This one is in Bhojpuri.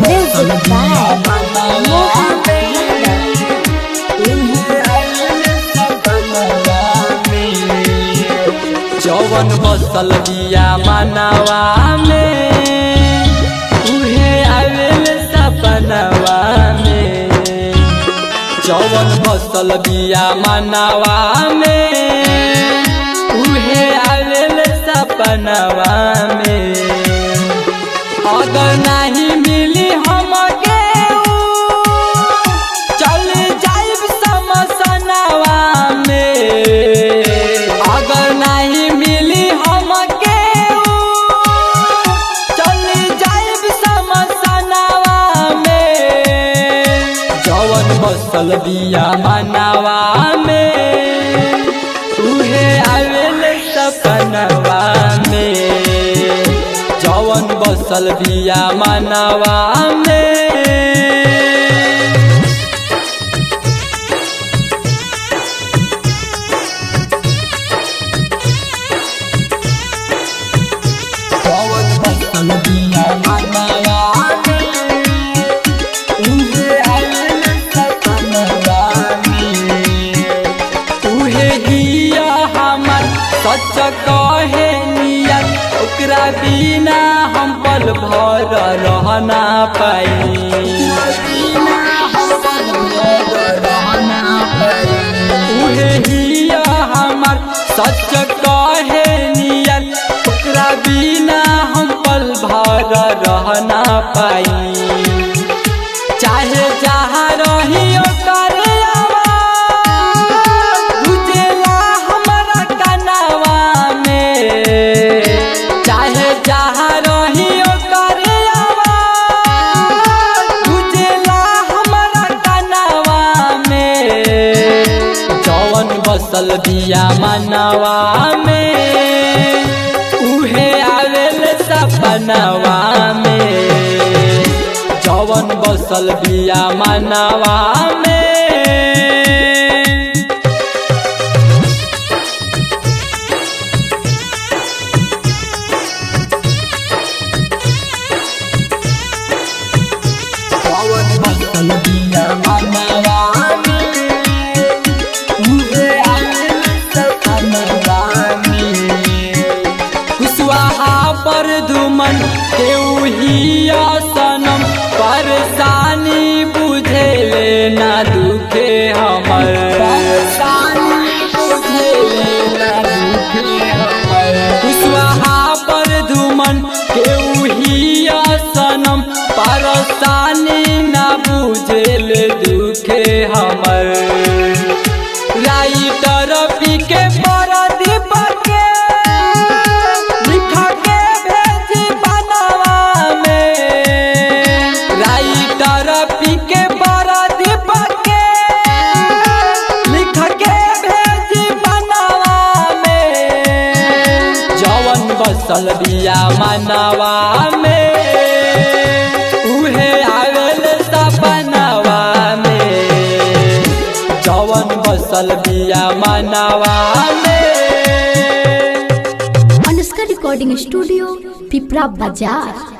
Music by Mohan जवन बसल बिया मनवा में उहे आवेल सपनवा में। जवन बसल बिया मनवा में उहे आवेल सपनवा में। अगर नहीं मिली हमके चल जाइब समसनवा में। अगर नहीं मिली हमके चल जाइब समसनवा में। जवन बसल बिया मनवा में उहे आवेल सपनवा में। जवन बसल बिया मनवा में। सच कहे नियत ओकरा बिना हम पल भर रहना पाई। उहे हिया हमर सच कहे नियत ओकरा बिना हम पल भर रहना पाई। चाहे जहाँ रही ओकर बसल बिया मनवा में उहे आवेल सपनवा में। जवन बसल बिया मनवा में। जवन बसल बिया मनवा पर धुमन केउहिया सनम परेशानी बुझे लेना दुखे हमर। कुशवाहा पर धुमन केउहिया सनम परेशानी ना बुझे ले दुखे हमर। राइटर पी के परदीप के बसल बिया मनवा में उहे आवेल सपनवा में। जवन बसल बिया मनवा में। अनुष्का रिकॉर्डिंग स्टूडियो पिपरा बाजार।